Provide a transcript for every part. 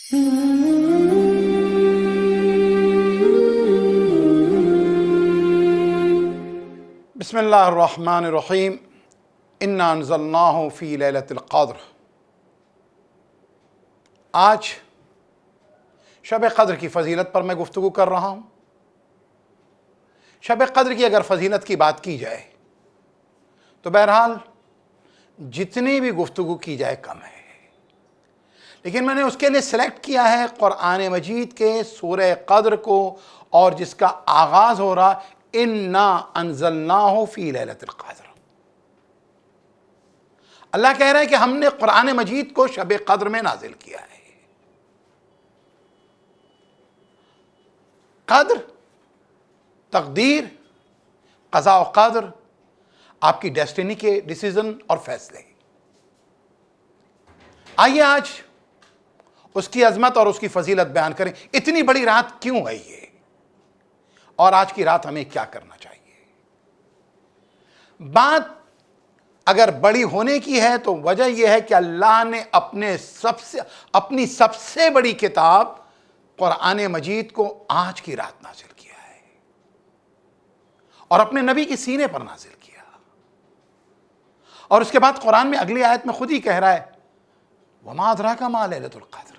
بسم اللہ الرحمن الرحیم انا انزلناہ فی لیلۃ القدر۔ آج شب قدر کی فضیلت پر میں گفتگو کر رہا ہوں۔ شب قدر کی اگر فضیلت کی بات کی جائے تو بہرحال جتنی بھی گفتگو کی جائے کم ہے، لیکن میں نے اس کے لیے سلیکٹ کیا ہے قرآن مجید کے سورہ قدر کو، اور جس کا آغاز ہو رہا انا انزلناہ فی لیلۃ القدر۔ اللہ کہہ رہے ہیں کہ ہم نے قرآن مجید کو شب قدر میں نازل کیا ہے۔ قدر، تقدیر، قضاء و قدر، آپ کی ڈیسٹینی کے ڈیسیزن اور فیصلے۔ آئیے آج اس کی عظمت اور اس کی فضیلت بیان کریں۔ اتنی بڑی رات کیوں ہے یہ، اور آج کی رات ہمیں کیا کرنا چاہیے؟ بات اگر بڑی ہونے کی ہے تو وجہ یہ ہے کہ اللہ نے اپنی سب سے بڑی کتاب قرآن مجید کو آج کی رات نازل کیا ہے، اور اپنے نبی کے سینے پر نازل کیا۔ اور اس کے بعد قرآن میں اگلی آیت میں خود ہی کہہ رہا ہے وَمَا أَدْرَاكَ مَا لَيْلَةُ الْقَدْرِ۔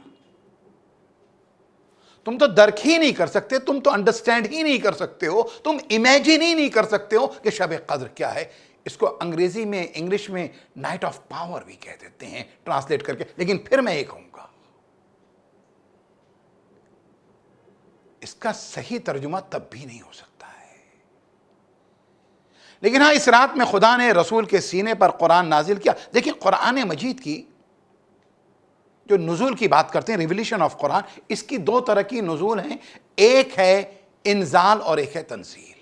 تم تو درک ہی نہیں کر سکتے، تم تو انڈرسٹینڈ ہی نہیں کر سکتے ہو، تم امیجن ہی نہیں کر سکتے ہو کہ شب قدر کیا ہے۔ اس کو انگریزی میں، انگلش میں نائٹ آف پاور بھی کہہ دیتے ہیں ٹرانسلیٹ کر کے، لیکن پھر میں یہ کہوں گا اس کا صحیح ترجمہ تب بھی نہیں ہو سکتا ہے۔ لیکن ہاں، اس رات میں خدا نے رسول کے سینے پر قرآن نازل کیا۔ دیکھیں، قرآن مجید کی جو نزول کی بات کرتے ہیں، ریویلیشن آف قرآن، اس کی دو طرح کی نزول ہیں۔ ایک ہے انزال اور ایک ہے تنزیل۔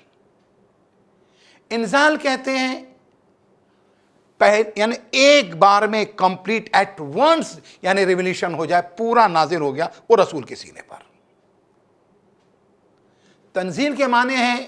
انزال کہتے ہیں یعنی ایک بار میں کمپلیٹ ایٹ ونس، یعنی ریویلیشن ہو جائے، پورا نازل ہو گیا وہ رسول کے سینے پر۔ تنزیل کے معنی ہیں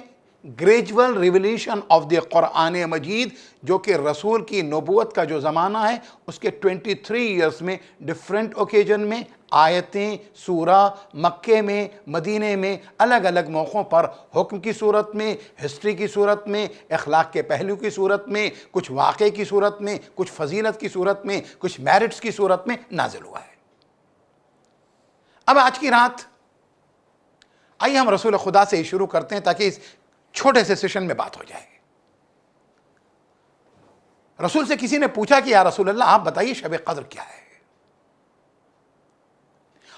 گریجول ریویلیشن آف دی قرآن مجید، جو کہ رسول کی نبوت کا جو زمانہ ہے اس کے 23 ایئرس میں ڈیفرنٹ اوکیجن میں آیتیں، سورہ، مکے میں، مدینے میں، الگ الگ موقعوں پر حکم کی صورت میں، ہسٹری کی صورت میں، اخلاق کے پہلو کی صورت میں، کچھ واقعے کی صورت میں، کچھ فضیلت کی صورت میں، کچھ میرٹس کی صورت میں نازل ہوا ہے۔ اب آج کی رات آئیے ہم رسول خدا سے ہی شروع کرتے ہیں تاکہ اس چھوٹے سے سیشن میں بات ہو جائے۔ رسول سے کسی نے پوچھا کہ یا رسول اللہ آپ بتائیے شب قدر کیا ہے؟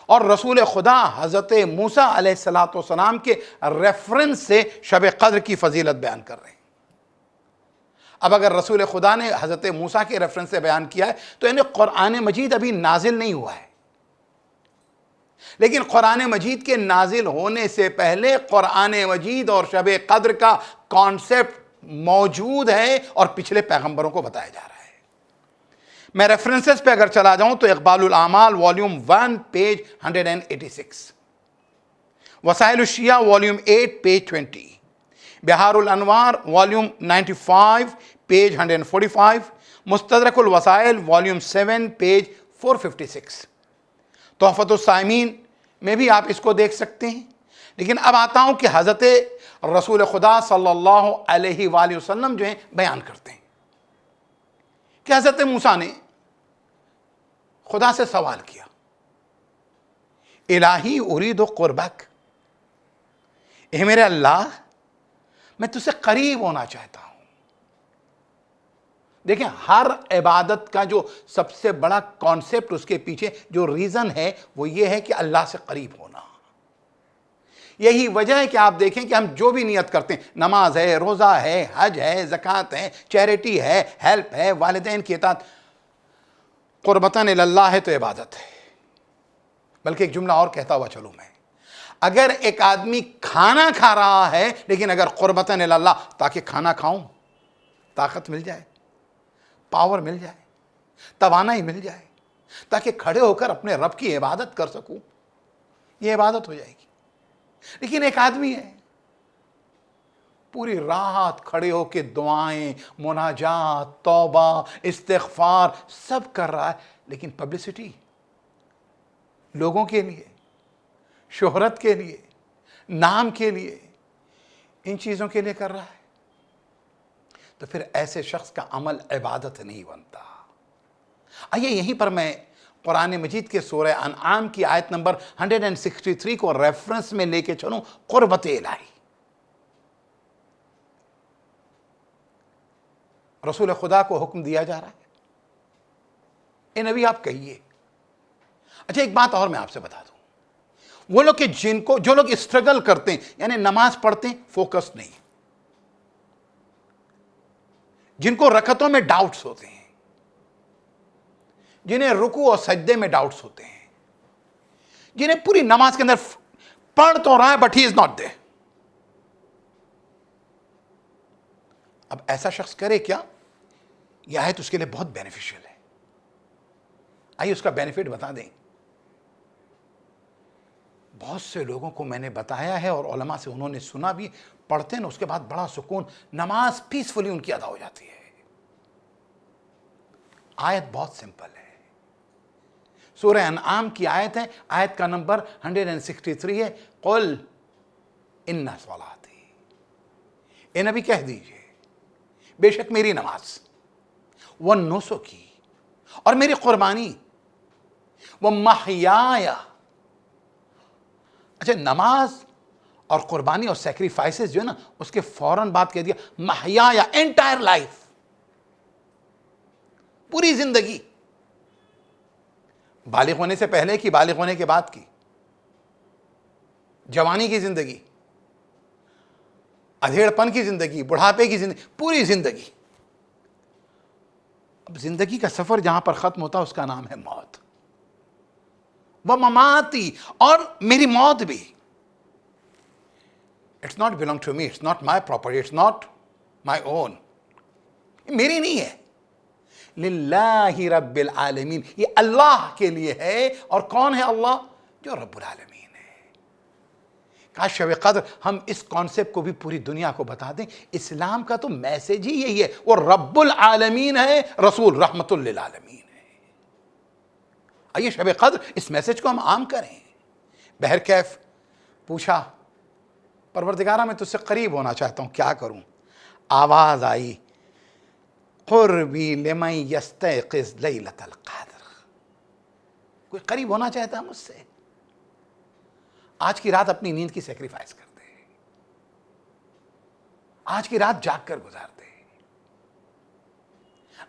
اور رسول خدا حضرت موسیٰ علیہ السلام کے ریفرنس سے شب قدر کی فضیلت بیان کر رہے ہیں۔ اب اگر رسول خدا نے حضرت موسیٰ کے ریفرنس سے بیان کیا ہے تو یعنی قرآن مجید ابھی نازل نہیں ہوا ہے، لیکن قرآن مجید کے نازل ہونے سے پہلے قرآن مجید اور شب قدر کا کانسیپٹ موجود ہے اور پچھلے پیغمبروں کو بتایا جا رہا ہے۔ میں ریفرنسز پہ اگر چلا جاؤں تو اقبال الاعمال والیوم 1 پیج 186، وسائل الشیعہ والیوم 8 پیج 20، بہار الانوار والیوم 95 پیج 145، مستدرک الوسائل والیوم 7 پیج 456، تحفۃ الصائمین میں بھی آپ اس کو دیکھ سکتے ہیں۔ لیکن اب آتا ہوں کہ حضرت رسول خدا صلی اللہ علیہ وآلہ وسلم جو ہیں بیان کرتے ہیں کہ حضرت موسیٰ نے خدا سے سوال کیا، الہی ارید قربک، اے میرے اللہ میں تجھ سے قریب ہونا چاہتا ہوں۔ دیکھیں، ہر عبادت کا جو سب سے بڑا کانسیپٹ، اس کے پیچھے جو ریزن ہے وہ یہ ہے کہ اللہ سے قریب ہونا۔ یہی وجہ ہے کہ آپ دیکھیں کہ ہم جو بھی نیت کرتے ہیں، نماز ہے، روزہ ہے، حج ہے، زکوٰۃ ہے، چیریٹی ہے، ہیلپ ہے، والدین کی اطاعت، قربتاً اللہ ہے تو عبادت ہے۔ بلکہ ایک جملہ اور کہتا ہوا چلوں میں، اگر ایک آدمی کھانا کھا رہا ہے لیکن اگر قربتاً اللہ، تاکہ کھانا کھاؤں، طاقت مل جائے، پاور مل جائے، توانائی مل جائے، تاکہ کھڑے ہو کر اپنے رب کی عبادت کر سکوں، یہ عبادت ہو جائے گی۔ لیکن ایک آدمی ہے پوری رات کھڑے ہو کے دعائیں، مناجات، توبہ، استغفار سب کر رہا ہے، لیکن پبلسٹی، لوگوں کے لیے، شہرت کے لیے، نام کے لیے، ان چیزوں کے لیے کر رہا ہے، تو پھر ایسے شخص کا عمل عبادت نہیں بنتا۔ آئیے یہیں پر میں قرآن مجید کے سورہ انعام کی آیت نمبر 163 کو ریفرنس میں لے کے چلوں، قربت الہی۔ رسول خدا کو حکم دیا جا رہا ہے، اے نبی آپ کہیے۔ اچھا ایک بات اور میں آپ سے بتا دوں، وہ لوگ کہ جو لوگ اسٹرگل کرتے ہیں، یعنی نماز پڑھتے ہیں فوکس نہیں، جن کو رکعتوں میں ڈاؤٹس ہوتے ہیں، جنہیں رکوع اور سجدے میں ڈاؤٹس ہوتے ہیں، جنہیں پوری نماز کے اندر پڑھ تو رہا ہے but he is not there, اب ایسا شخص کرے کیا؟ یہ آیت اس کے لیے بہت بینیفیشل ہے۔ آئیے اس کا بینیفٹ بتا دیں۔ بہت سے لوگوں کو میں نے بتایا ہے اور علماء سے انہوں نے سنا بھی، پڑھتے ہیں نا اس کے بعد بڑا سکون، نماز پیسفلی ان کی ادا ہو جاتی ہے۔ آیت بہت سمپل ہے، سورہ انعام کی آیت ہے، آیت کا نمبر 163 ہے، قل ان صلاتی، اے نبی کہہ دیجئے بے شک میری نماز، ونسکی، اور میری قربانی، ومحیایا، اچھا نماز اور قربانی اور سیکریفائسز جو ہے نا، اس کے فوراً بعد کہہ دیا محیایا، انٹائر لائف، پوری زندگی، بالغ ہونے سے پہلے کی، بالغ ہونے کے بعد کی، جوانی کی زندگی، ادھیڑ پن کی زندگی، بڑھاپے کی زندگی، پوری زندگی۔ اب زندگی کا سفر جہاں پر ختم ہوتا ہے اس کا نام ہے موت۔ ومماتی، اور میری موت بھی، it's not belong to me, it's not my property, it's not my own, میری نہیں ہے، للہ رب العالمین، یہ اللہ کے لیے ہے۔ اور کون ہے اللہ؟ جو رب العالمین ہے۔ کاش شب قدر ہم اس کانسیپٹ کو بھی پوری دنیا کو بتا دیں۔ اسلام کا تو میسج ہی یہی ہے، وہ رب العالمین ہے، رسول رحمت للعالمین ہے۔ آئیے شب قدر اس میسج کو ہم عام کریں۔ بہرکیف پوچھا پروردگارہ میں تجھ سے قریب ہونا چاہتا ہوں، کیا کروں؟ آواز آئی قربی لمن یستیقظ لیلۃ القدر، کوئی قریب ہونا چاہتا ہے مجھ سے؟ آج کی رات اپنی نیند کی سیکریفائس کر دے، آج کی رات جاگ کر گزار دے،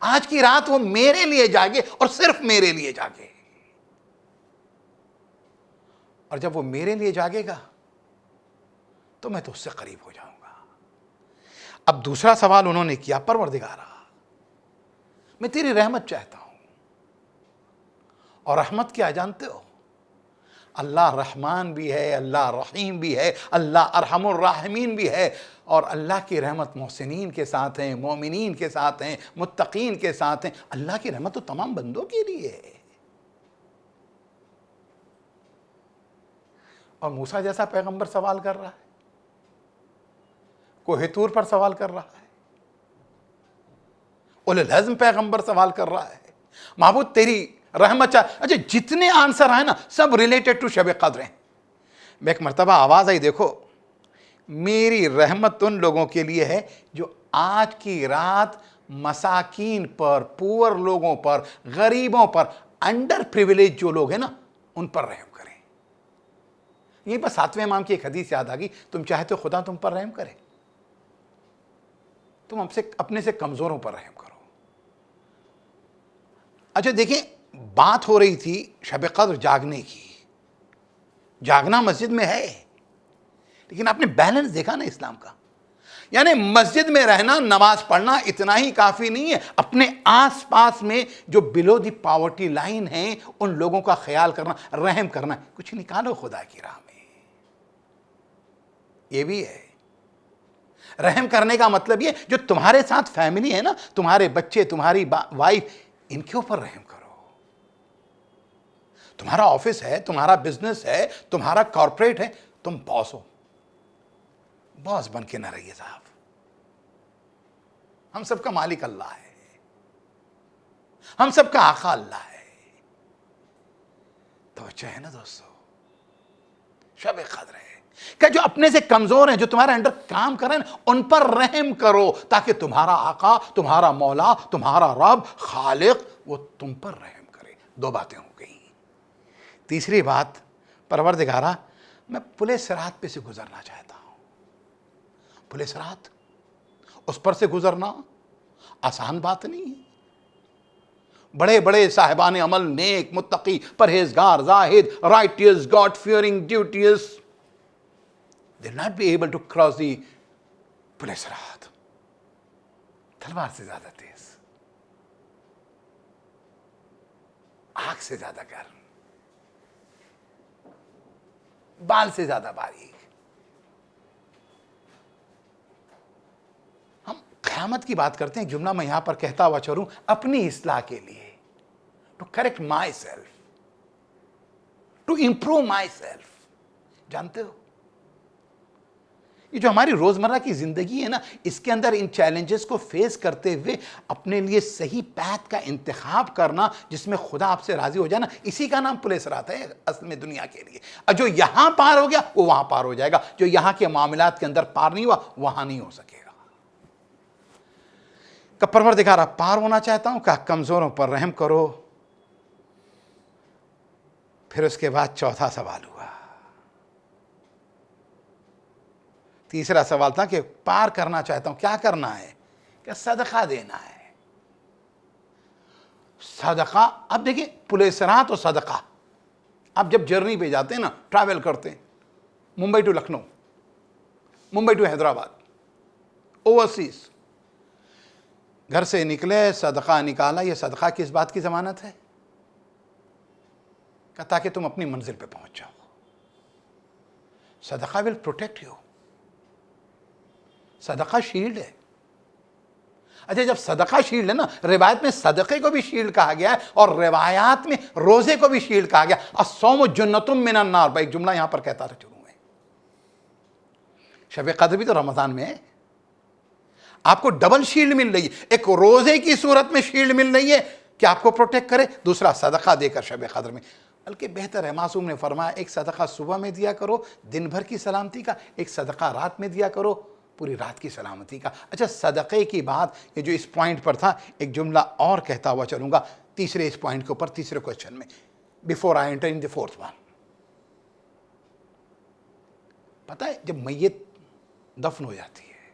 آج کی رات وہ میرے لیے جاگے اور صرف میرے لیے جاگے، اور جب وہ میرے لیے جاگے گا تو میں تو اس سے قریب ہو جاؤں گا۔ اب دوسرا سوال انہوں نے کیا، پروردگارہ میں تیری رحمت چاہتا ہوں، اور رحمت کیا جانتے ہو؟ اللہ رحمان بھی ہے، اللہ رحیم بھی ہے، اللہ ارحم الراحمین بھی ہے، اور اللہ کی رحمت محسنین کے ساتھ ہیں، مومنین کے ساتھ ہیں، متقین کے ساتھ ہیں۔ اللہ کی رحمت تو تمام بندوں کے لیے ہے۔ اور موسیٰ جیسا پیغمبر سوال کر رہا ہے، کوہ طور پر سوال کر رہا ہے، اولو العزم پیغمبر سوال کر رہا ہے، معبود تیری رحمت اچھا جتنے آنسر آئے نا سب ریلیٹڈ ٹو شب قدر ہیں۔ میں ایک مرتبہ آواز آئی، دیکھو میری رحمت ان لوگوں کے لیے ہے جو آج کی رات مساکین پر، پور لوگوں پر، غریبوں پر، انڈر پریویلیج جو لوگ ہیں نا ان پر رحم کریں۔ یہیں پر 7ویں امام کی ایک حدیث یاد آ گئی، تم چاہتے ہو خدا تم پر رحم کرے، تم اپنے سے کمزوروں پر رحم کرو۔ اچھا دیکھیں بات ہو رہی تھی شب قدر جاگنے کی، جاگنا مسجد میں ہے، لیکن آپ نے بیلنس دیکھا نا اسلام کا، یعنی مسجد میں رہنا، نماز پڑھنا اتنا ہی کافی نہیں ہے، اپنے آس پاس میں جو بلو دی پاورٹی لائن ہیں ان لوگوں کا خیال کرنا، رحم کرنا، کچھ نکالو خدا کی راہ میں۔ یہ بھی ہے رحم کرنے کا مطلب یہ جو تمہارے ساتھ فیملی ہے نا، تمہارے بچے، تمہاری وائف، ان کے اوپر رحم کرو۔ تمہارا آفس ہے، تمہارا بزنس ہے، تمہارا کارپوریٹ ہے، تم باس ہو، باس بن کے نہ رہیے صاحب، ہم سب کا مالک اللہ ہے، ہم سب کا آقا اللہ ہے۔ توجہ ہے نا دوستو، شب قدر ہے کہ جو اپنے سے کمزور ہیں، جو تمہارے انڈر کام کریں، ان پر رحم کرو تاکہ تمہارا آقا، تمہارا مولا، تمہارا رب خالق وہ تم پر رحم کرے۔ دو باتیں ہو گئیں۔ تیسری بات، پروردگارہ میں پل صراط پہ سے گزرنا چاہتا ہوں۔ پل صراط، اس پر سے گزرنا آسان بات نہیں ہے۔ بڑے بڑے صاحبان عمل، نیک، متقی، پرہیزگار، زاہد، righteous, god fearing, duties, they will not be able to cross the پل صراط۔ تلوار سے زیادہ تیز، آگ سے زیادہ گرم، بال سے زیادہ باریک۔ ہم قیامت کی بات کرتے ہیں، جملہ میں یہاں پر کہتا ہوا چلوں اپنی اصلاح کے لیے، to correct myself, to improve myself. جانتے ہو یہ جو ہماری روزمرہ کی زندگی ہے نا، اس کے اندر ان چیلنجز کو فیس کرتے ہوئے اپنے لیے صحیح پاتھ کا انتخاب کرنا، جس میں خدا آپ سے راضی ہو جائے نا، اسی کا نام پل صراط ہے اصل میں دنیا کے لیے۔ اور جو یہاں پار ہو گیا وہ وہاں پار ہو جائے گا، جو یہاں کے معاملات کے اندر پار نہیں ہوا وہاں نہیں ہو سکے گا۔ کہ پروردگارہ پار ہونا چاہتا ہوں، کہ کمزوروں پر رحم کرو۔ پھر اس کے بعد چوتھا سوال ہوا۔ تیسرا سوال تھا کہ پار کرنا چاہتا ہوں، کیا کرنا ہے؟ کہ صدقہ دینا ہے۔ صدقہ، اب دیکھیں پل صراط و صدقہ، اب جب جرنی پہ جاتے ہیں نا، ٹریول کرتے ہیں، Mumbai to Lucknow, Mumbai to Hyderabad, overseas, گھر سے نکلے، صدقہ نکالا، یہ صدقہ کس بات کی ضمانت ہے؟ کہ تاکہ تم اپنی منزل پہ پہنچ جاؤ۔ صدقہ ول پروٹیکٹ یو، صدقہ شیلڈ ہے۔ اچھا جب صدقہ شیلڈ ہے نا، روایت میں صدقے کو بھی شیلڈ کہا گیا ہے، اور روایات میں روزے کو بھی شیلڈ کہا گیا۔ الصوم جنۃ من النار، ایک جملہ یہاں پر کہتا رہا شروع میں۔ شب قدر بھی تو رمضان میں ہے، آپ کو ڈبل شیلڈ مل رہی ہے، ایک روزے کی صورت میں شیلڈ مل رہی ہے کہ آپ کو پروٹیکٹ کرے، دوسرا صدقہ دے کر شب قدر میں۔ بلکہ بہتر ہے، معصوم نے فرمایا ایک صدقہ صبح میں دیا کرو دن بھر کی سلامتی کا، ایک صدقہ رات میں دیا کرو پوری رات کی سلامتی کا۔ اچھا صدقے کی بات، یہ جو اس پوائنٹ پر تھا، ایک جملہ اور کہتا ہوا چلوں گا تیسرے اس پوائنٹ کے اوپر، تیسرے کوشچن میں، before I enter in the fourth one. پتہ ہے جب میت دفن ہو جاتی ہے،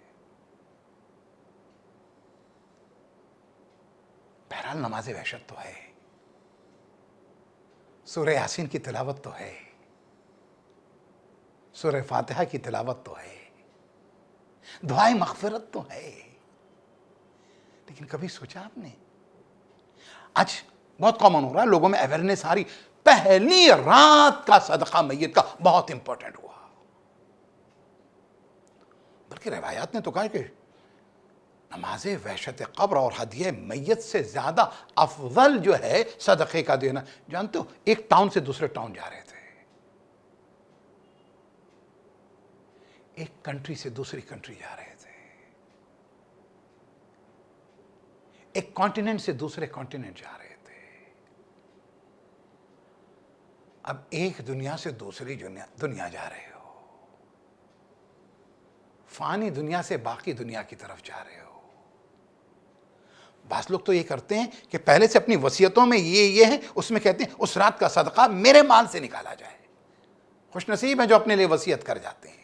بہرحال نماز وحشت تو ہے، سورہ یاسین کی تلاوت تو ہے، سورہ فاتحہ کی تلاوت تو ہے، دعائیں مغفرت تو ہے، لیکن کبھی سوچا آپ نے؟ آج بہت کامن ہو رہا ہے، لوگوں میں اویئرنیس آ رہی، پہلی رات کا صدقہ میت کا بہت امپورٹنٹ ہوا۔ بلکہ روایات نے تو کہا کہ نماز وحشت قبر اور ہدیہ میت سے زیادہ افضل جو ہے صدقے کا دینا۔ جانتے ہو ایک ٹاؤن سے دوسرے ٹاؤن جا رہے تھے، ایک کنٹری سے دوسری کنٹری جا رہے تھے، ایک کانٹیننٹ سے دوسرے کانٹیننٹ جا رہے تھے۔ اب ایک دنیا سے دوسری دنیا جا رہے ہو، فانی دنیا سے باقی دنیا کی طرف جا رہے ہو۔ بعض لوگ تو یہ کرتے ہیں کہ پہلے سے اپنی وصیتوں میں یہ ہے، اس میں کہتے ہیں اس رات کا صدقہ میرے مال سے نکالا جائے۔ خوش نصیب ہیں جو اپنے لیے وصیت کر جاتے ہیں،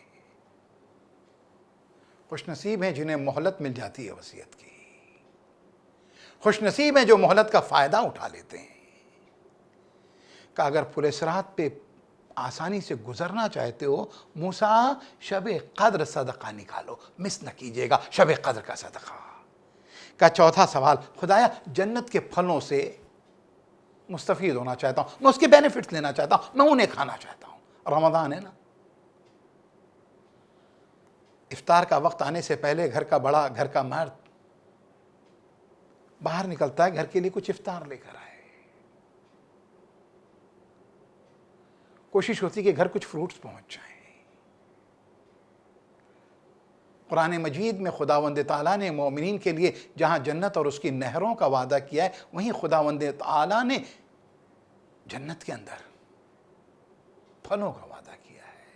خوش نصیب ہیں جنہیں مہلت مل جاتی ہے وصیت کی، خوش نصیب ہیں جو مہلت کا فائدہ اٹھا لیتے ہیں۔ کہ اگر پل صراط پہ آسانی سے گزرنا چاہتے ہو، موسیٰ شب قدر صدقہ نکالو، مس نہ کیجیے گا شب قدر کا صدقہ۔ کا چوتھا سوال، خدایا جنت کے پھلوں سے مستفید ہونا چاہتا ہوں، میں اس کے بینیفٹس لینا چاہتا ہوں، میں انہیں کھانا چاہتا ہوں۔ رمضان ہے نا، افطار کا وقت آنے سے پہلے گھر کا بڑا، گھر کا مرد باہر نکلتا ہے گھر کے لیے کچھ افطار لے کر آئے، کوشش ہوتی ہے کہ گھر کچھ فروٹس پہنچ جائیں۔ قرآن مجید میں خداوند تعالیٰ نے مومنین کے لیے جہاں جنت اور اس کی نہروں کا وعدہ کیا ہے، وہیں خداوند تعالیٰ نے جنت کے اندر پھلوں کا وعدہ کیا ہے،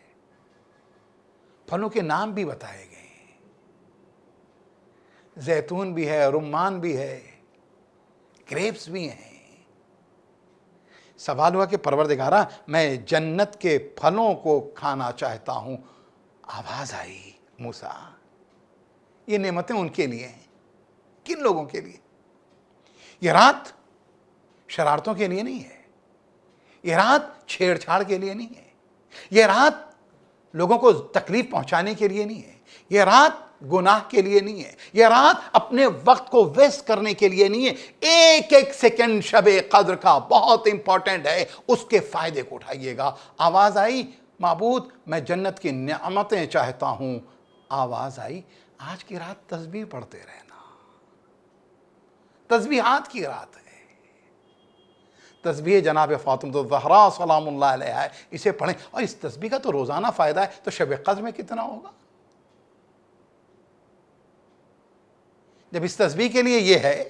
پھلوں کے نام بھی بتائے گئے ہیں، زیتون بھی ہے، رمان بھی ہے، گریپس بھی ہیں۔ سوال ہوا کہ پروردگارہ میں جنت کے پھلوں کو کھانا چاہتا ہوں۔ آواز آئی موسیٰ یہ نعمتیں ان کے لیے ہیں، کن لوگوں کے لیے؟ یہ رات شرارتوں کے لیے نہیں ہے، یہ رات چھیڑ چھاڑ کے لیے نہیں ہے، یہ رات لوگوں کو تکلیف پہنچانے کے لیے نہیں ہے، یہ رات گناہ کے لیے نہیں ہے، یہ رات اپنے وقت کو ویسٹ کرنے کے لیے نہیں ہے۔ ایک ایک سیکنڈ شب قدر کا بہت امپورٹنٹ ہے، اس کے فائدے کو اٹھائیے گا۔ آواز آئی معبود میں جنت کی نعمتیں چاہتا ہوں۔ آواز آئی آج کی رات تسبیح پڑھتے رہنا، تسبیحات کی رات ہے، تسبیح جناب فاطمہ الزہرا سلام اللہ علیہ ہے، اسے پڑھیں، اور اس تسبیح کا تو روزانہ فائدہ ہے، تو شب قدر میں کتنا ہوگا؟ جب اس تسبیح کے لیے یہ ہے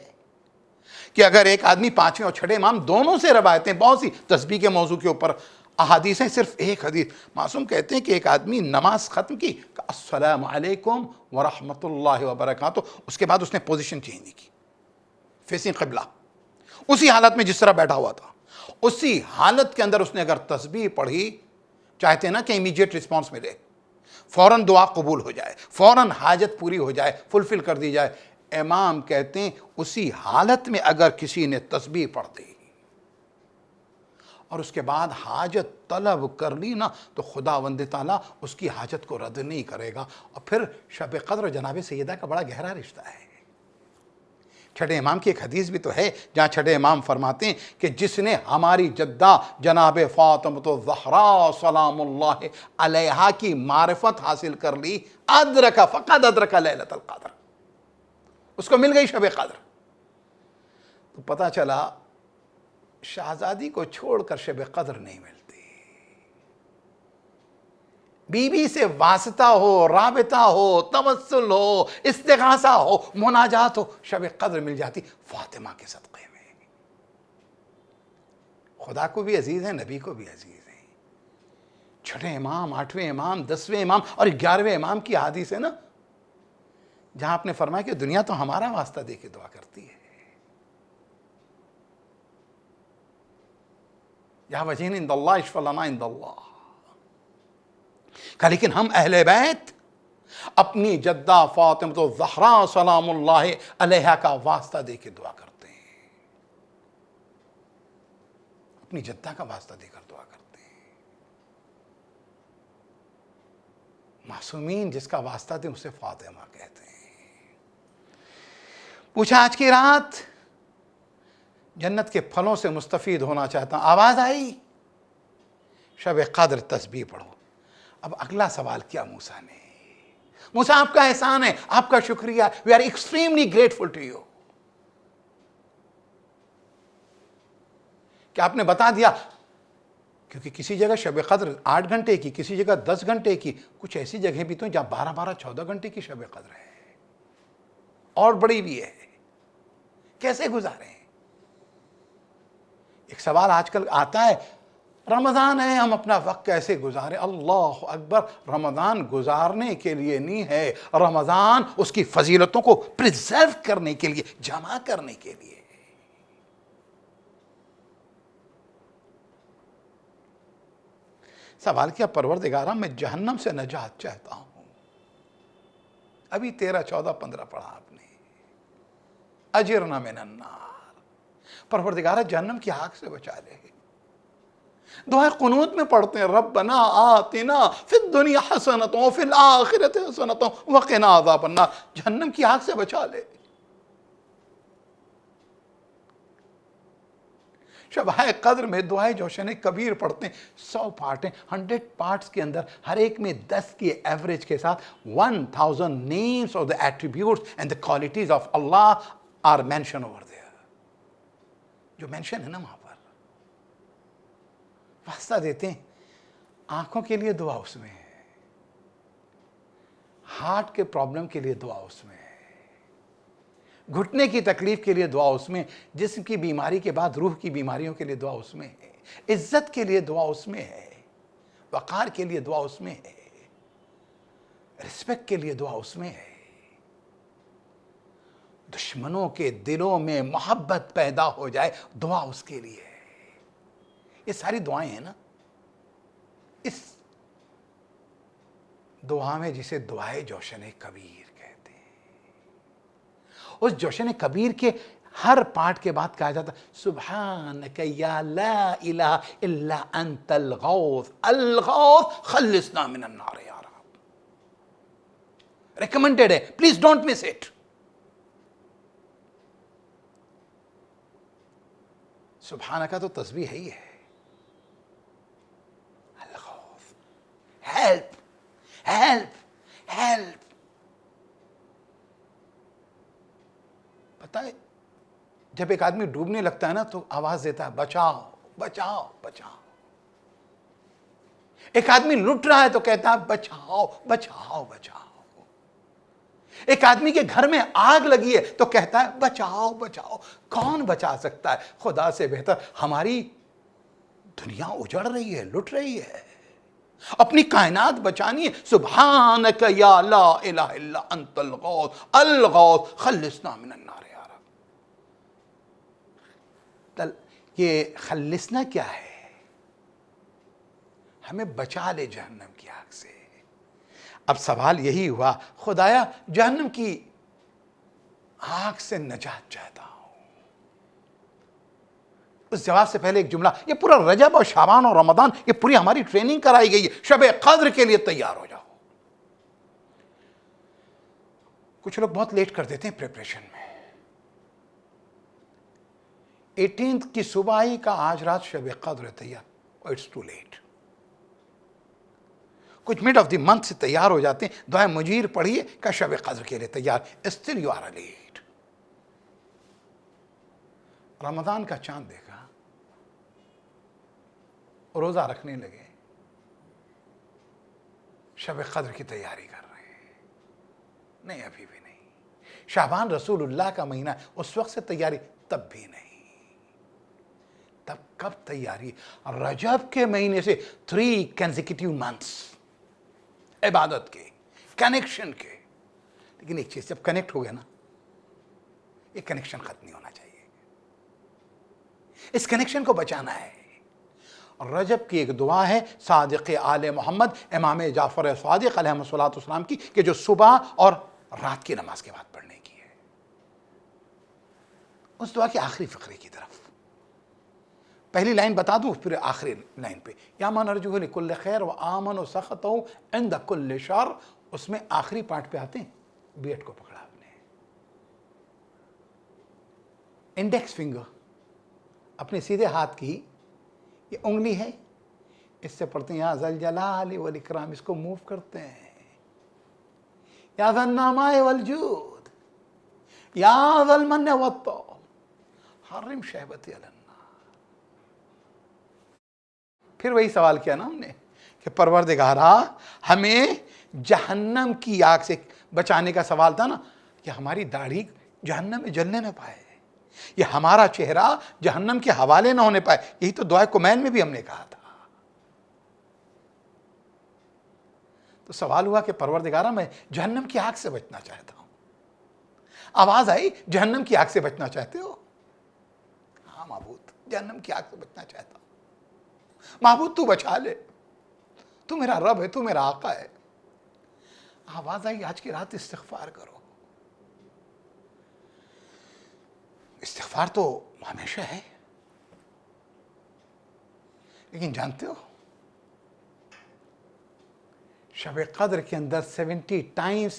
کہ اگر ایک آدمی پانچویں اور چھٹے امام دونوں سے روایتیں بہت سی تسبیح کے موضوع کے اوپر احادیث ہیں، صرف ایک حدیث معصوم کہتے ہیں کہ ایک آدمی نماز ختم کی کہ السلام علیکم ورحمۃ اللہ وبرکاتہ، اس کے بعد اس نے پوزیشن چینج نہیں کی، فیسنگ قبلہ، اسی حالت میں جس طرح بیٹھا ہوا تھا، اسی حالت کے اندر اس نے اگر تسبیح پڑھی، چاہتے ہیں نا کہ امیجیٹ رسپانس ملے، فوراً دعا قبول ہو جائے، فوراً حاجت پوری ہو جائے، فلفل کر دی جائے، امام کہتے ہیں اسی حالت میں اگر کسی نے تسبیح پڑھ دی اور اس کے بعد حاجت طلب کر لی نا، تو خداوند تعالیٰ اس کی حاجت کو رد نہیں کرے گا۔ اور پھر شب قدر و جناب سیدہ کا بڑا گہرا رشتہ ہے۔ چھٹے امام کی ایک حدیث بھی تو ہے جہاں چھٹے امام فرماتے ہیں کہ جس نے ہماری جدہ جناب فاطمہ الزہرا سلام اللہ علیہا کی معرفت حاصل کر لی، ادرک فقد ادرک لیلۃ القدر، اس کو مل گئی شب قدر۔ تو پتہ چلا شہزادی کو چھوڑ کر شب قدر نہیں ملتی، بی بی سے واسطہ ہو، رابطہ ہو، توسل ہو، استغاثہ ہو، مناجات ہو، شب قدر مل جاتی فاطمہ کے صدقے میں۔ خدا کو بھی عزیز ہے، نبی کو بھی عزیز ہے۔ چھٹے امام، آٹھویں امام، 10ویں امام اور 11ویں امام کی حدیث ہے نا، جہاں آپ نے فرمایا کہ دنیا تو ہمارا واسطہ دے کے دعا کرتی ہے، یا وجین عند اللہ اشفع لنا عند اللہ، کہ لیکن ہم اہل بیت اپنی جدہ فاطمہ الزہرا سلام اللہ علیہا کا واسطہ دے کے دعا کرتے ہیں، اپنی جدہ کا واسطہ دے کر دعا کرتے ہیں۔ معصومین جس کا واسطہ دے اسے فاطمہ کہتے ہیں۔ پوچھا آج کی رات جنت کے پھلوں سے مستفید ہونا چاہتا ہوں، آواز آئی شب قدر تسبیح پڑھو۔ اب اگلا سوال کیا موسیٰ نے؟ موسیٰ آپ کا احسان ہے، آپ کا شکریہ، we are extremely grateful to you کہ آپ نے بتا دیا، کیونکہ کسی جگہ شب قدر 8 گھنٹے کی، کسی جگہ 10 گھنٹے کی، کچھ ایسی جگہیں بھی تو ہیں جہاں 12 14 گھنٹے کی شب قدر ہے، اور بڑی بھی ہے، کیسے گزاریں؟ ایک سوال آج کل آتا ہے، رمضان ہے ہم اپنا وقت کیسے گزاریں؟ اللہ اکبر، رمضان گزارنے کے لیے نہیں ہے، رمضان اس کی فضیلتوں کو پریزرو کرنے کے لیے، جمع کرنے کے لیے۔ سوال کیا پروردگارہ میں جہنم سے نجات چاہتا ہوں، ابھی 13 14 15 پڑھا آپ نے، اجرنا من النار، پروردگارہ جہنم کی آگ سے بچا لے۔ دعائے قنوت میں پڑھتے ہیں ربنا آتنا فی الدنیا حسنۃ وفی الآخرۃ حسنۃ وقنا عذاب النار، جہنم کی آگ سے بچا لے۔ شب قدر میں دعائے جوشن کبیر پڑھتے ہیں، 100 پارٹ ہیں، 100 پارٹس کے اندر ہر ایک میں 10 کی ایوریج کے ساتھ 1000 نیمز اور the attributes and the qualities of Allah are mentioned over there۔ جو مینشن ہے نا وہاں پر واسطہ دیتے ہیں، آنکھوں کے لیے دعا اس میں ہے، ہارٹ کے پرابلم کے لیے دعا اس میں ہے، گھٹنے کی تکلیف کے لیے دعا اس میں، جسم کی بیماری کے بعد روح کی بیماریوں کے لیے دعا اس میں ہے، عزت کے لیے دعا اس میں ہے، وقار کے لیے دعا اس میں ہے، رسپیکٹ کے لیے دعا اس میں ہے، دشمنوں کے دلوں میں محبت پیدا ہو جائے دعا اس کے لیے ہے۔ یہ ساری دعائیں ہیں نا، اس دعا میں جسے دعائے جوشن کبیر کہتے ہیں، اس جوشن کبیر کے ہر پارٹ کے بعد کہا جاتا سبحانک یا لا الہ الا انت الغوث الغوث خلصنا من النار یا رب۔ ریکمنڈڈ ہے، پلیز ڈونٹ مس اٹ۔ سبحانہ کا تو تسبیح ہے ہی ہے، الغوث، ہیلپ ہیلپ ہیلپ۔ پتہ ہے جب ایک آدمی ڈوبنے لگتا ہے نا تو آواز دیتا ہے بچاؤ بچاؤ بچاؤ۔ ایک آدمی لٹ رہا ہے تو کہتا ہے بچاؤ بچاؤ بچاؤ۔ ایک آدمی کے گھر میں آگ لگی ہے تو کہتا ہے بچاؤ بچاؤ۔ کون بچا سکتا ہے؟ خدا سے بہتر۔ ہماری دنیا اجڑ رہی ہے، لٹ رہی ہے، اپنی کائنات بچانی ہے۔ سبحانک یا لا الہ الا انت الغوث الغوث خلصنا من النار یا رب۔ یہ خلصنا کیا ہے؟ ہمیں بچا لے جہنم کی آگ سے۔ اب سوال یہی ہوا خدایا جہنم کی آگ سے نجات چاہتا ہوں۔ اس جواب سے پہلے ایک جملہ، یہ پورا رجب اور شعبان اور رمضان یہ پوری ہماری ٹریننگ کرائی گئی ہے، شب قدر کے لیے تیار ہو جاؤ۔ کچھ لوگ بہت لیٹ کر دیتے ہیں پریپریشن میں۔ 18 کی صبح ہی کا آج رات شب قدر تیار، اور اٹس ٹو لیٹ۔ کچھ مڈ آف دی منتھ سے تیار ہو جاتے ہیں، دعائے مجیر پڑھیے کہ شب قدر کے لیے تیار، اسٹل یو آر لیٹ۔ رمضان کا چاند دیکھا، روزہ رکھنے لگے، شب قدر کی تیاری کر رہے ہیں، نہیں ابھی بھی نہیں۔ شعبان رسول اللہ کا مہینہ، اس وقت سے تیاری، تب بھی نہیں۔ تب کب تیاری؟ رجب کے مہینے سے 3 consecutive months عبادت کے، کنیکشن کے۔ لیکن ایک چیز، جب کنیکٹ ہو گیا نا، یہ کنیکشن ختم نہیں ہونا چاہیے، اس کنیکشن کو بچانا ہے۔ رجب کی ایک دعا ہے صادق آل محمد امام جعفر صادق علیہ السلام کی، کہ جو صبح اور رات کی نماز کے بعد پڑھنے کی ہے۔ اس دعا کی آخری فقرے کی طرف پہلی لائن بتا دوں، پھر آخری لائن پہ یا من ارجوہ لکل خیر و آمن و سخطہ عند کل شر، اس میں آخری پارٹ پہ آتے ہیں، بیٹ کو پکڑا آپ نے، انڈیکس فنگر اپنے سیدھے ہاتھ کی یہ انگلی ہے، اس سے پڑھتے ہیں یا ذل جلال والاکرام، اس کو موو کرتے ہیں، یا ذا النعماء والجود یا ذا المن والطول حرم شہبتی علی النار۔ پھر وہی سوال کیا نا ہم نے کہ پروردگارا ہمیں جہنم کی آگ سے بچانے کا سوال تھا نا، کہ ہماری داڑھی جہنم میں جلنے نہ پائے، یہ ہمارا چہرہ جہنم کے حوالے نہ ہونے پائے۔ یہی تو دعائے کمین میں بھی ہم نے کہا تھا۔ تو سوال ہوا کہ پروردگارا میں جہنم کی آگ سے بچنا چاہتا ہوں۔ آواز آئی جہنم کی آگ سے بچنا چاہتے ہو؟ ہاں معبود، جہنم کی آگ سے بچنا چاہتا ہوں۔ معبود تو بچا لے، تو میرا رب ہے، تو میرا آقا ہے۔ آواز آئی آج کی رات استغفار کرو۔ استغفار تو ہمیشہ ہے، لیکن جانتے ہو شب قدر کے اندر 70 ٹائمز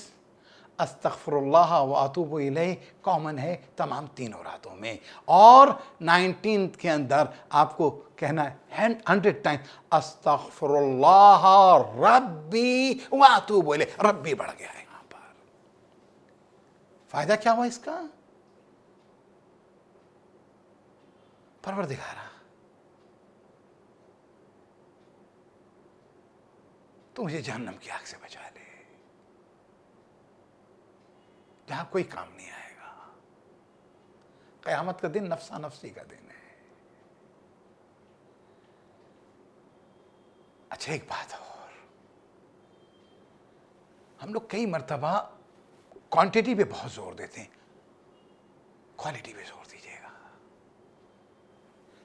استغفر اللہ و اتوب الیہ کامن ہے تمام تینوں راتوں میں، اور 19 کے اندر آپ کو کہنا ہے 100 ٹائمز استغفر اللہ ربی و اتوب الیہ۔ ربی بڑھ گیا ہے یہاں پر۔ فائدہ کیا ہوا اس کا؟ پروردگارا تو مجھے جہنم کی آگ سے بچا لے، جہاں کوئی کام نہیں آئے گا۔ قیامت کا دن نفسا نفسی کا دن ہے۔ اچھا ایک بات اور، ہم لوگ کئی مرتبہ کوانٹٹی پہ بہت زور دیتے ہیں، کوالٹی پہ زور دیجیے گا.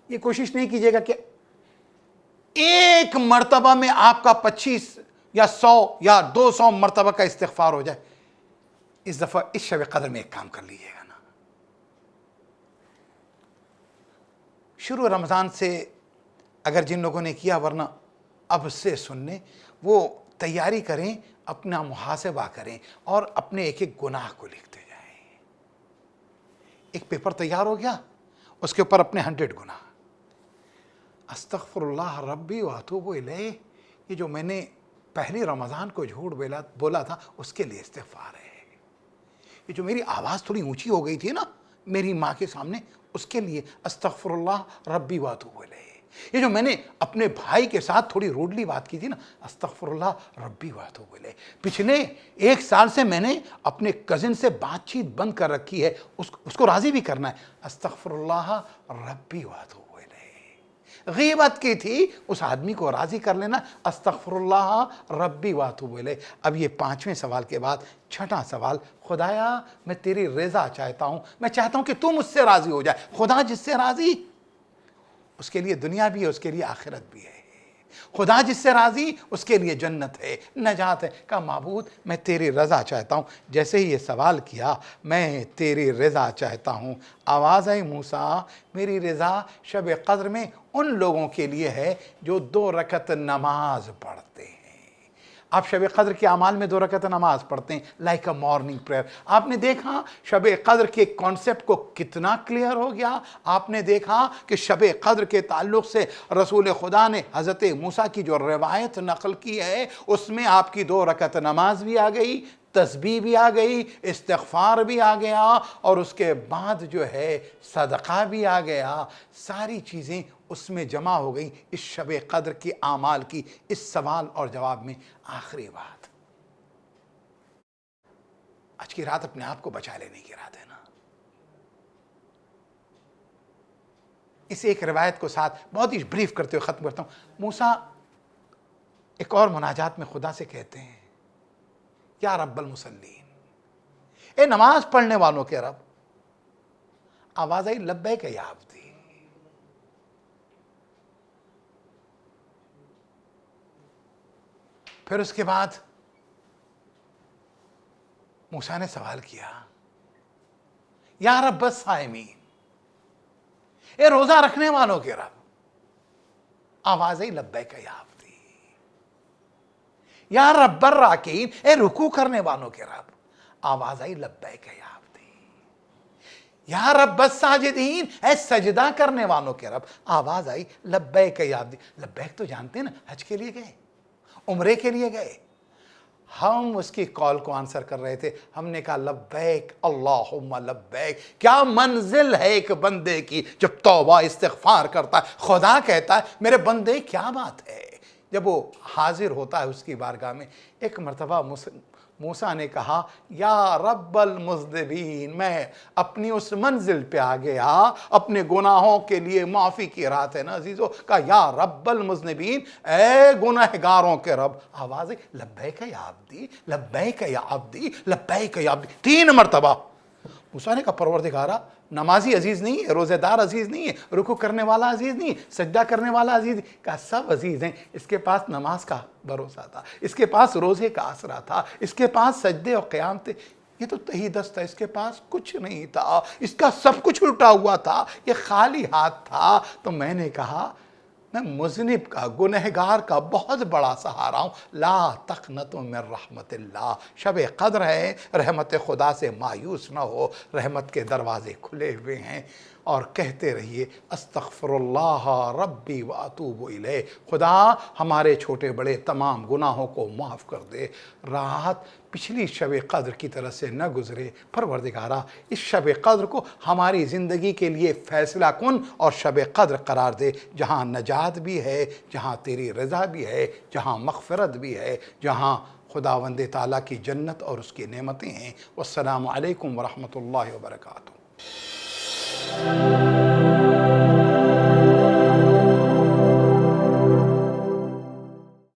یہ کوشش نہیں کیجیے گا کہ ایک مرتبہ میں آپ کا 25 یا 100 یا 200 مرتبہ کا استغفار ہو جائے. اس دفعہ اس شب قدر میں ایک کام کر لیجیے گا نا. شروع رمضان سے اگر جن لوگوں نے کیا، ورنہ اب سے سننے، وہ تیاری کریں، اپنا محاسبہ کریں اور اپنے ایک ایک گناہ کو لکھتے جائیں. ایک پیپر تیار ہو گیا، اس کے اوپر اپنے 100 گناہ. استغفر اللہ ربی واتوب الیہ، یہ جو میں نے پہلی رمضان کو جھوٹ بولا تھا اس کے لیے استغفار ہے. یہ جو میری آواز تھوڑی اونچی ہو گئی تھی نا میری ماں کے سامنے، اس کے لیے استغفر اللہ ربی واتوب الیہ. یہ جو میں نے اپنے بھائی کے ساتھ تھوڑی روڈلی بات کی تھی نا، استغفر اللہ ربی واتوب الیہ. پچھلے 1 سال سے میں نے اپنے کزن سے بات چیت بند کر رکھی ہے، اس کو راضی بھی کرنا ہے. استغفر اللہ ربی واتوب الیہ. غیبت کی تھی، اس آدمی کو راضی کر لینا، استغفر اللہ ربی واتوب الیہ. اب یہ 5ویں سوال کے بعد 6واں سوال، خدایا میں تیری رضا چاہتا ہوں، میں چاہتا ہوں کہ تو مجھ سے راضی ہو جائے. خدا جس سے راضی، اس کے لیے دنیا بھی ہے، اس کے لیے آخرت بھی ہے. خدا جس سے راضی، اس کے لیے جنت ہے، نجات ہے. کہا معبود میں تیری رضا چاہتا ہوں. جیسے ہی یہ سوال کیا، میں تیری رضا چاہتا ہوں، آواز آئی موسیٰ میری رضا شب قدر میں ان لوگوں کے لیے ہے جو 2 رکعت نماز پڑھتے ہیں. آپ شب قدر کے اعمال میں 2 رکعت نماز پڑھتے ہیں، لائک اے مارننگ پریئر. آپ نے دیکھا شب قدر کے کانسیپٹ کو کتنا کلیئر ہو گیا. آپ نے دیکھا کہ شب قدر کے تعلق سے رسول خدا نے حضرت موسیٰ کی جو روایت نقل کی ہے، اس میں آپ کی 2 رکعت نماز بھی آ گئی، تسبیح بھی آ گئی، استغفار بھی آ گیا، اور اس کے بعد جو ہے صدقہ بھی آ گیا. ساری چیزیں اس میں جمع ہو گئی اس شب قدر کے اعمال کی اس سوال اور جواب میں. آخری بات، آج کی رات اپنے آپ کو بچا لینے کی رات ہے نا. اس ایک روایت کو ساتھ بہت ہی بریف کرتے ہوئے ختم کرتا ہوں. موسیٰ ایک اور مناجات میں خدا سے کہتے ہیں، یا رب المصلین، اے نماز پڑھنے والوں کے رب. آواز آئی لبیک یا عبدی. پھر اس کے بعد موسیٰ نے سوال کیا، یا رب الصائمین، اے روزہ رکھنے والوں کے رب. آواز آئی لبیک یا عبدی. یا رب الراکعین، اے رکوع کرنے والوں کے رب. آواز آئی لبیک یا عبدی. یا رب الساجدین، اے سجدہ کرنے والوں کے رب. آواز آئی لبیک یا عبدی. لبیک تو جانتے ہیں نا، حج کے لیے گئے، عمرے کے لیے گئے. ہم اس کی کال کو آنسر کر رہے تھے. ہم نے کہا لبیک اللہم لبیک. کیا منزل ہے ایک بندے کی جب توبہ استغفار کرتا ہے. خدا کہتا ہے میرے بندے کیا بات ہے. جب وہ حاضر ہوتا ہے اس کی بارگاہ میں، ایک مرتبہ موسیٰ نے کہا یا رب المذنبین، میں اپنی اس منزل پہ آ گیا، اپنے گناہوں کے لیے معافی کی رات ہے نا عزیزو. کہا یا رب المذنبین، اے گناہگاروں کے رب. آواز ہے لبیک یا عبدی، لبیک یا عبدی، لبیک یا عبدی. 3 مرتبہ. موسیٰ نے کہا پروردگارا، نمازی عزیز نہیں ہے، روزے دار عزیز نہیں ہے، رکوع کرنے والا عزیز نہیں ہے، سجدہ کرنے والا عزیز نہیں. کہا سب عزیز ہیں. اس کے پاس نماز کا بھروسہ تھا، اس کے پاس روزے کا آسرا تھا، اس کے پاس سجدے اور قیام تھے. یہ تو تہی دست تھا، اس کے پاس کچھ نہیں تھا، اس کا سب کچھ الٹا ہوا تھا، یہ خالی ہاتھ تھا. تو میں نے کہا میں مذنب کا، گنہگار کا بہت بڑا سہارا ہوں. لا تقنطوا من رحمت اللہ. شب قدر ہے، رحمت خدا سے مایوس نہ ہو، رحمت کے دروازے کھلے ہوئے ہیں. اور کہتے رہیے استغفر اللہ ربی واتوب الیہ. خدا ہمارے چھوٹے بڑے تمام گناہوں کو معاف کر دے. رات پچھلی شب قدر کی طرح سے نہ گزرے. پروردگارا اس شب قدر کو ہماری زندگی کے لیے فیصلہ کن اور شب قدر قرار دے، جہاں نجات بھی ہے، جہاں تیری رضا بھی ہے، جہاں مغفرت بھی ہے، جہاں خداوند تعالیٰ کی جنت اور اس کی نعمتیں ہیں. والسلام علیکم ورحمۃ اللہ وبرکاتہ.